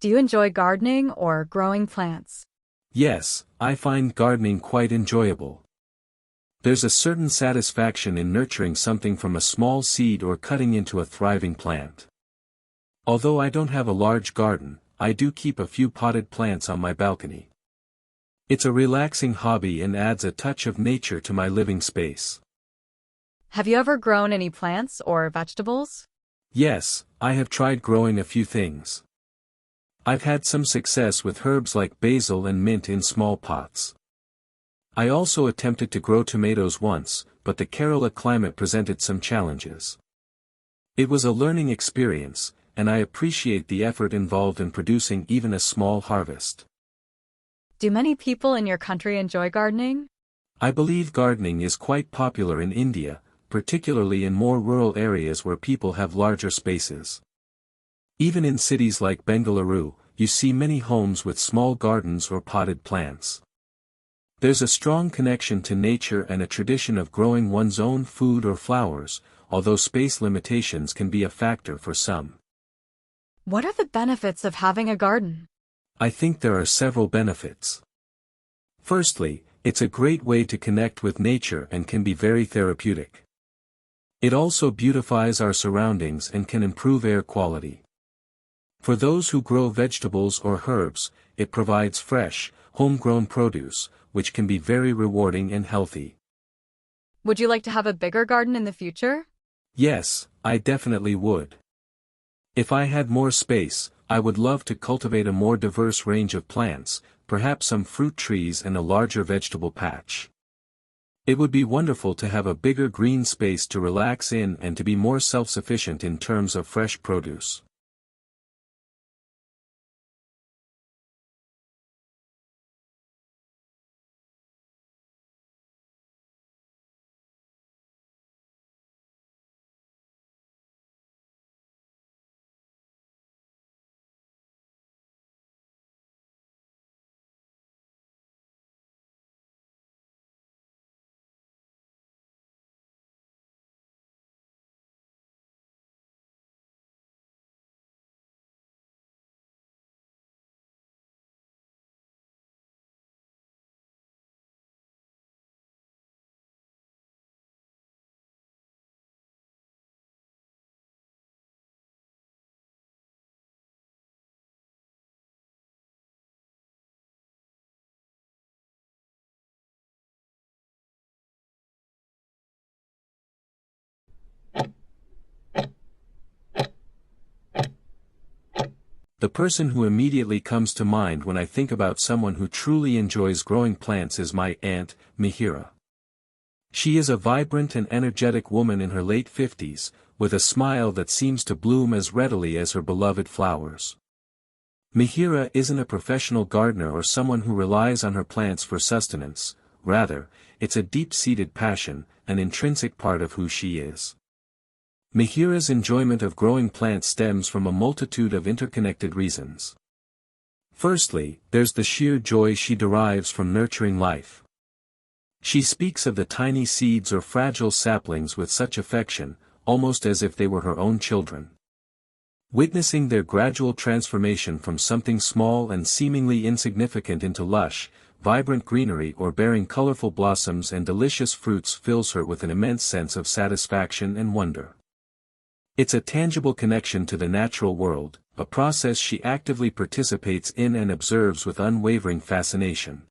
Do you enjoy gardening or growing plants? Yes, I find gardening quite enjoyable. There's a certain satisfaction in nurturing something from a small seed or cutting into a thriving plant. Although I don't have a large garden, I do keep a few potted plants on my balcony. It's a relaxing hobby and adds a touch of nature to my living space. Have you ever grown any plants or vegetables? Yes, I have tried growing a few things. I've had some success with herbs like basil and mint in small pots. I also attempted to grow tomatoes once, but the Kerala climate presented some challenges. It was a learning experience, and I appreciate the effort involved in producing even a small harvest. Do many people in your country enjoy gardening? I believe gardening is quite popular in India, particularly in more rural areas where people have larger spaces. Even in cities like Bengaluru, you see many homes with small gardens or potted plants. There's a strong connection to nature and a tradition of growing one's own food or flowers, although space limitations can be a factor for some. What are the benefits of having a garden? I think there are several benefits. Firstly, it's a great way to connect with nature and can be very therapeutic. It also beautifies our surroundings and can improve air quality. For those who grow vegetables or herbs, it provides fresh, homegrown produce, which can be very rewarding and healthy. Would you like to have a bigger garden in the future? Yes, I definitely would. If I had more space, I would love to cultivate a more diverse range of plants, perhaps some fruit trees and a larger vegetable patch. It would be wonderful to have a bigger green space to relax in and to be more self-sufficient in terms of fresh produce. The person who immediately comes to mind when I think about someone who truly enjoys growing plants is my aunt, Mihiraa. She is a vibrant and energetic woman in her late 50s, with a smile that seems to bloom as readily as her beloved flowers. Mihiraa isn't a professional gardener or someone who relies on her plants for sustenance, rather, it's a deep-seated passion, an intrinsic part of who she is. Mihiraa's enjoyment of growing plants stems from a multitude of interconnected reasons. Firstly, there's the sheer joy she derives from nurturing life. She speaks of the tiny seeds or fragile saplings with such affection, almost as if they were her own children. Witnessing their gradual transformation from something small and seemingly insignificant into lush, vibrant greenery or bearing colorful blossoms and delicious fruits fills her with an immense sense of satisfaction and wonder. It's a tangible connection to the natural world, a process she actively participates in and observes with unwavering fascination.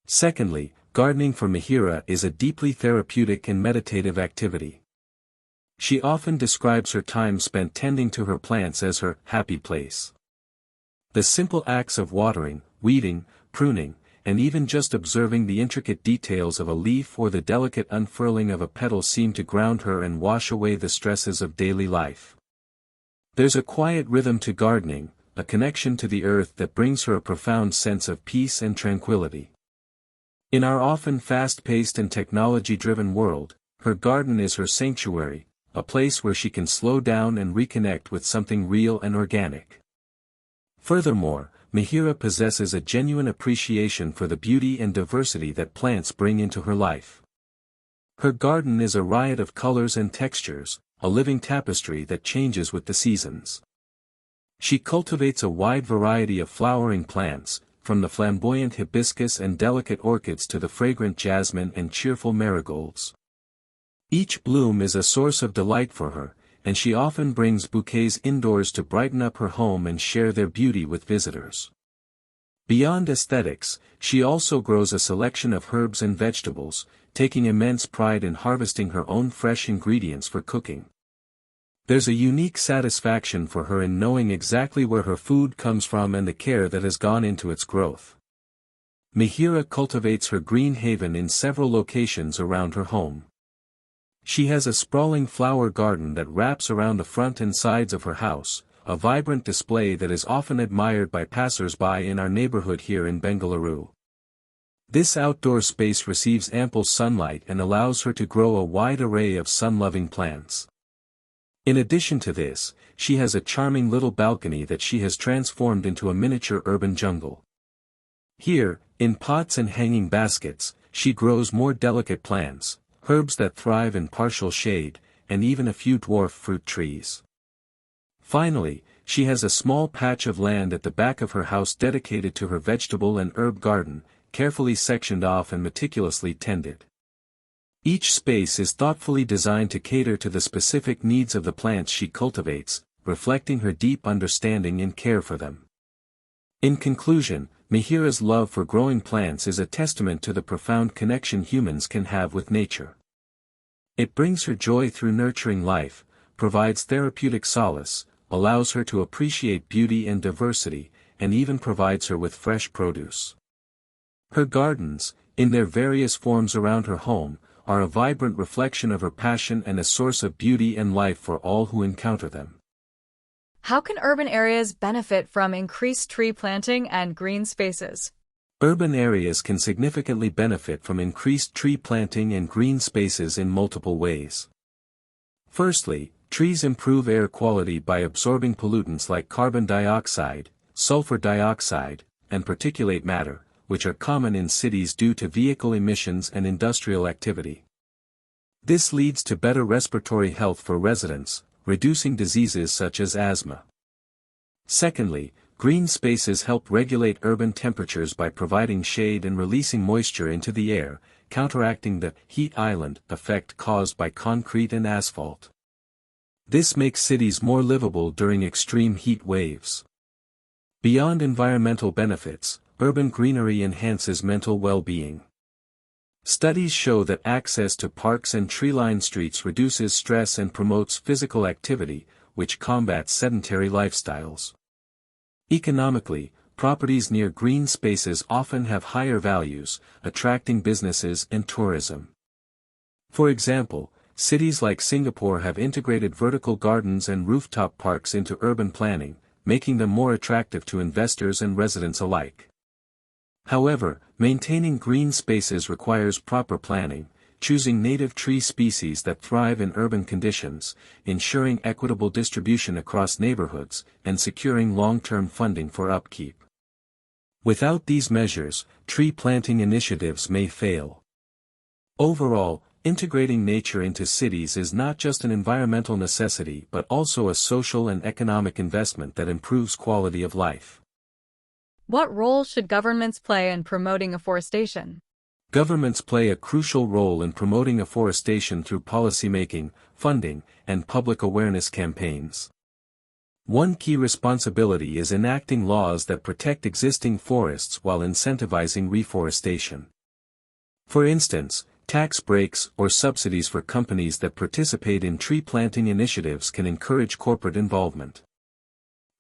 Secondly, gardening for Mihiraa is a deeply therapeutic and meditative activity. She often describes her time spent tending to her plants as her happy place. The simple acts of watering, weeding, pruning, and even just observing the intricate details of a leaf or the delicate unfurling of a petal seem to ground her and wash away the stresses of daily life. There's a quiet rhythm to gardening, a connection to the earth that brings her a profound sense of peace and tranquility. In our often fast-paced and technology-driven world, her garden is her sanctuary, a place where she can slow down and reconnect with something real and organic. Furthermore, Mihiraa possesses a genuine appreciation for the beauty and diversity that plants bring into her life. Her garden is a riot of colors and textures, a living tapestry that changes with the seasons. She cultivates a wide variety of flowering plants, from the flamboyant hibiscus and delicate orchids to the fragrant jasmine and cheerful marigolds. Each bloom is a source of delight for her, and she often brings bouquets indoors to brighten up her home and share their beauty with visitors. Beyond aesthetics, she also grows a selection of herbs and vegetables, taking immense pride in harvesting her own fresh ingredients for cooking. There's a unique satisfaction for her in knowing exactly where her food comes from and the care that has gone into its growth. Mihiraa cultivates her green haven in several locations around her home. She has a sprawling flower garden that wraps around the front and sides of her house, a vibrant display that is often admired by passers-by in our neighborhood here in Bengaluru. This outdoor space receives ample sunlight and allows her to grow a wide array of sun-loving plants. In addition to this, she has a charming little balcony that she has transformed into a miniature urban jungle. Here, in pots and hanging baskets, she grows more delicate plants, herbs that thrive in partial shade, and even a few dwarf fruit trees. Finally, she has a small patch of land at the back of her house dedicated to her vegetable and herb garden, carefully sectioned off and meticulously tended. Each space is thoughtfully designed to cater to the specific needs of the plants she cultivates, reflecting her deep understanding and care for them. In conclusion, Mihiraa's love for growing plants is a testament to the profound connection humans can have with nature. It brings her joy through nurturing life, provides therapeutic solace, allows her to appreciate beauty and diversity, and even provides her with fresh produce. Her gardens, in their various forms around her home, are a vibrant reflection of her passion and a source of beauty and life for all who encounter them. How can urban areas benefit from increased tree planting and green spaces? Urban areas can significantly benefit from increased tree planting and green spaces in multiple ways. Firstly, trees improve air quality by absorbing pollutants like carbon dioxide, sulfur dioxide, and particulate matter, which are common in cities due to vehicle emissions and industrial activity. This leads to better respiratory health for residents, reducing diseases such as asthma. Secondly, green spaces help regulate urban temperatures by providing shade and releasing moisture into the air, counteracting the heat island effect caused by concrete and asphalt. This makes cities more livable during extreme heat waves. Beyond environmental benefits, urban greenery enhances mental well-being. Studies show that access to parks and tree-lined streets reduces stress and promotes physical activity, which combats sedentary lifestyles. Economically, properties near green spaces often have higher values, attracting businesses and tourism. For example, cities like Singapore have integrated vertical gardens and rooftop parks into urban planning, making them more attractive to investors and residents alike. However, maintaining green spaces requires proper planning, choosing native tree species that thrive in urban conditions, ensuring equitable distribution across neighborhoods, and securing long-term funding for upkeep. Without these measures, tree planting initiatives may fail. Overall, integrating nature into cities is not just an environmental necessity but also a social and economic investment that improves quality of life. What role should governments play in promoting afforestation? Governments play a crucial role in promoting afforestation through policymaking, funding, and public awareness campaigns. One key responsibility is enacting laws that protect existing forests while incentivizing reforestation. For instance, tax breaks or subsidies for companies that participate in tree planting initiatives can encourage corporate involvement.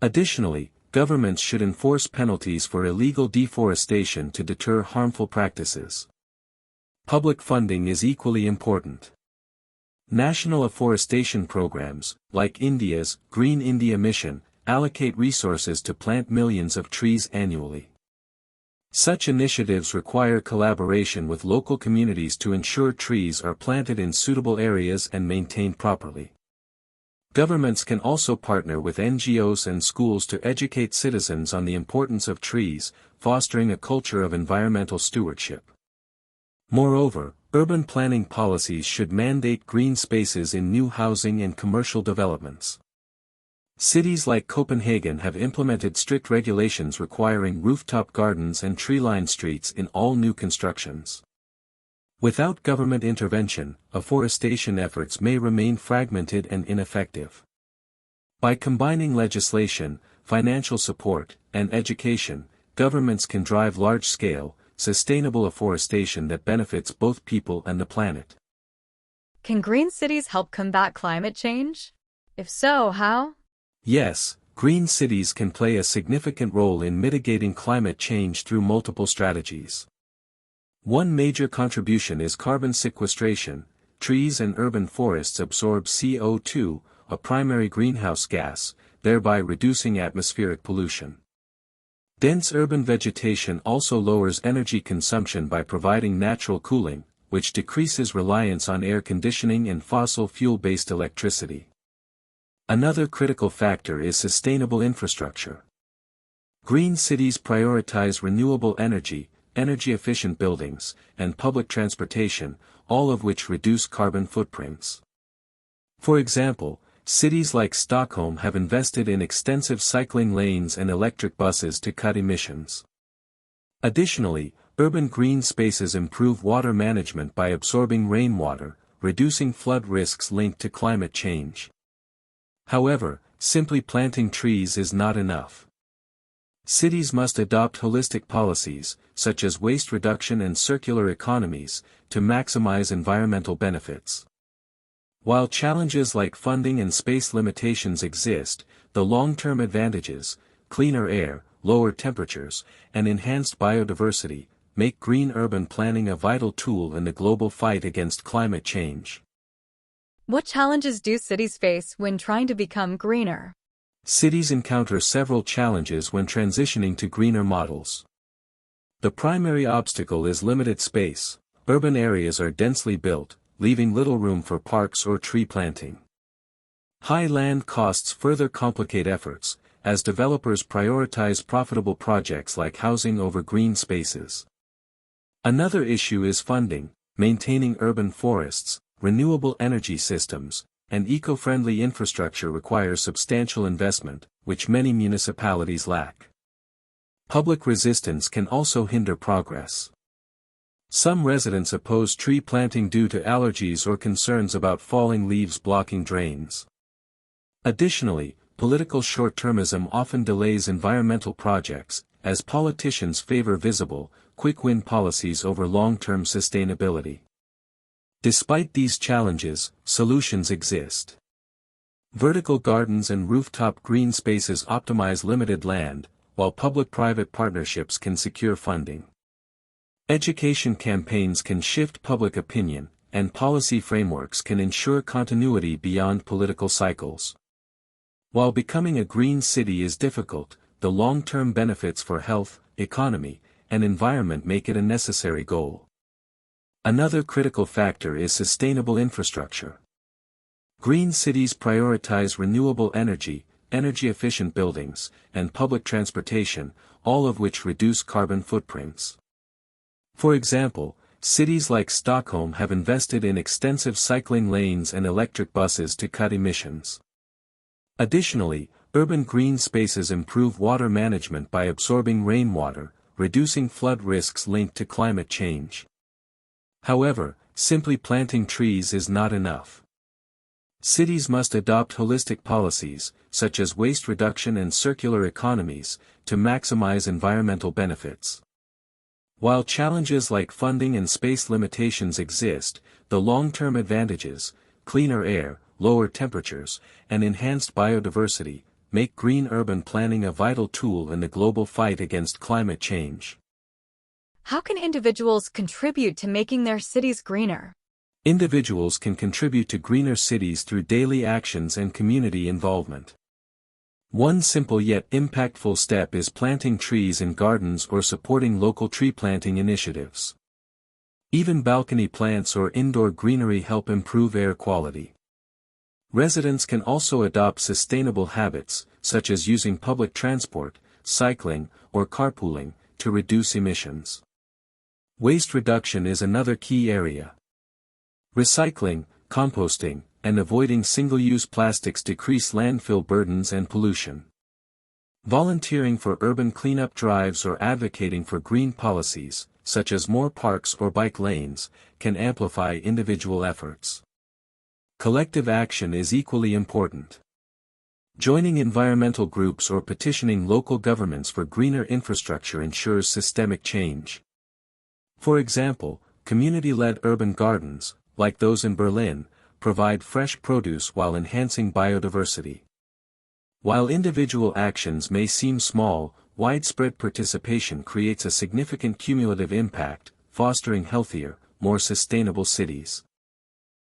Additionally, governments should enforce penalties for illegal deforestation to deter harmful practices. Public funding is equally important. National afforestation programs, like India's Green India Mission, allocate resources to plant millions of trees annually. Such initiatives require collaboration with local communities to ensure trees are planted in suitable areas and maintained properly. Governments can also partner with NGOs and schools to educate citizens on the importance of trees, fostering a culture of environmental stewardship. Moreover, urban planning policies should mandate green spaces in new housing and commercial developments. Cities like Copenhagen have implemented strict regulations requiring rooftop gardens and tree-lined streets in all new constructions. Without government intervention, afforestation efforts may remain fragmented and ineffective. By combining legislation, financial support, and education, governments can drive large-scale, sustainable afforestation that benefits both people and the planet. Can green cities help combat climate change? If so, how? Yes, green cities can play a significant role in mitigating climate change through multiple strategies. One major contribution is carbon sequestration. Trees and urban forests absorb CO2, a primary greenhouse gas, thereby reducing atmospheric pollution. Dense urban vegetation also lowers energy consumption by providing natural cooling, which decreases reliance on air conditioning and fossil fuel-based electricity. Another critical factor is sustainable infrastructure. Green cities prioritize renewable energy, energy-efficient buildings, and public transportation, all of which reduce carbon footprints. For example, cities like Stockholm have invested in extensive cycling lanes and electric buses to cut emissions. Additionally, urban green spaces improve water management by absorbing rainwater, reducing flood risks linked to climate change. However, simply planting trees is not enough. Cities must adopt holistic policies, such as waste reduction and circular economies, to maximize environmental benefits. While challenges like funding and space limitations exist, the long-term advantages, cleaner air, lower temperatures, and enhanced biodiversity, make green urban planning a vital tool in the global fight against climate change. What challenges do cities face when trying to become greener? Cities encounter several challenges when transitioning to greener models. The primary obstacle is limited space. Urban areas are densely built, leaving little room for parks or tree planting. High land costs further complicate efforts, as developers prioritize profitable projects like housing over green spaces. Another issue is funding. Maintaining urban forests, renewable energy systems, and eco-friendly infrastructure requires substantial investment, which many municipalities lack. Public resistance can also hinder progress. Some residents oppose tree planting due to allergies or concerns about falling leaves blocking drains. Additionally, political short-termism often delays environmental projects, as politicians favor visible, quick-win policies over long-term sustainability. Despite these challenges, solutions exist. Vertical gardens and rooftop green spaces optimize limited land, while public-private partnerships can secure funding. Education campaigns can shift public opinion, and policy frameworks can ensure continuity beyond political cycles. While becoming a green city is difficult, the long-term benefits for health, economy, and environment make it a necessary goal. Another critical factor is sustainable infrastructure. Green cities prioritize renewable energy, energy-efficient buildings, and public transportation, all of which reduce carbon footprints. For example, cities like Stockholm have invested in extensive cycling lanes and electric buses to cut emissions. Additionally, urban green spaces improve water management by absorbing rainwater, reducing flood risks linked to climate change. However, simply planting trees is not enough. Cities must adopt holistic policies, such as waste reduction and circular economies, to maximize environmental benefits. While challenges like funding and space limitations exist, the long-term advantages, cleaner air, lower temperatures, and enhanced biodiversity, make green urban planning a vital tool in the global fight against climate change. How can individuals contribute to making their cities greener? Individuals can contribute to greener cities through daily actions and community involvement. One simple yet impactful step is planting trees in gardens or supporting local tree planting initiatives. Even balcony plants or indoor greenery help improve air quality. Residents can also adopt sustainable habits, such as using public transport, cycling, or carpooling, to reduce emissions. Waste reduction is another key area. Recycling, composting, and avoiding single-use plastics decrease landfill burdens and pollution. Volunteering for urban cleanup drives or advocating for green policies, such as more parks or bike lanes, can amplify individual efforts. Collective action is equally important. Joining environmental groups or petitioning local governments for greener infrastructure ensures systemic change. For example, community-led urban gardens, like those in Berlin, provide fresh produce while enhancing biodiversity. While individual actions may seem small, widespread participation creates a significant cumulative impact, fostering healthier, more sustainable cities.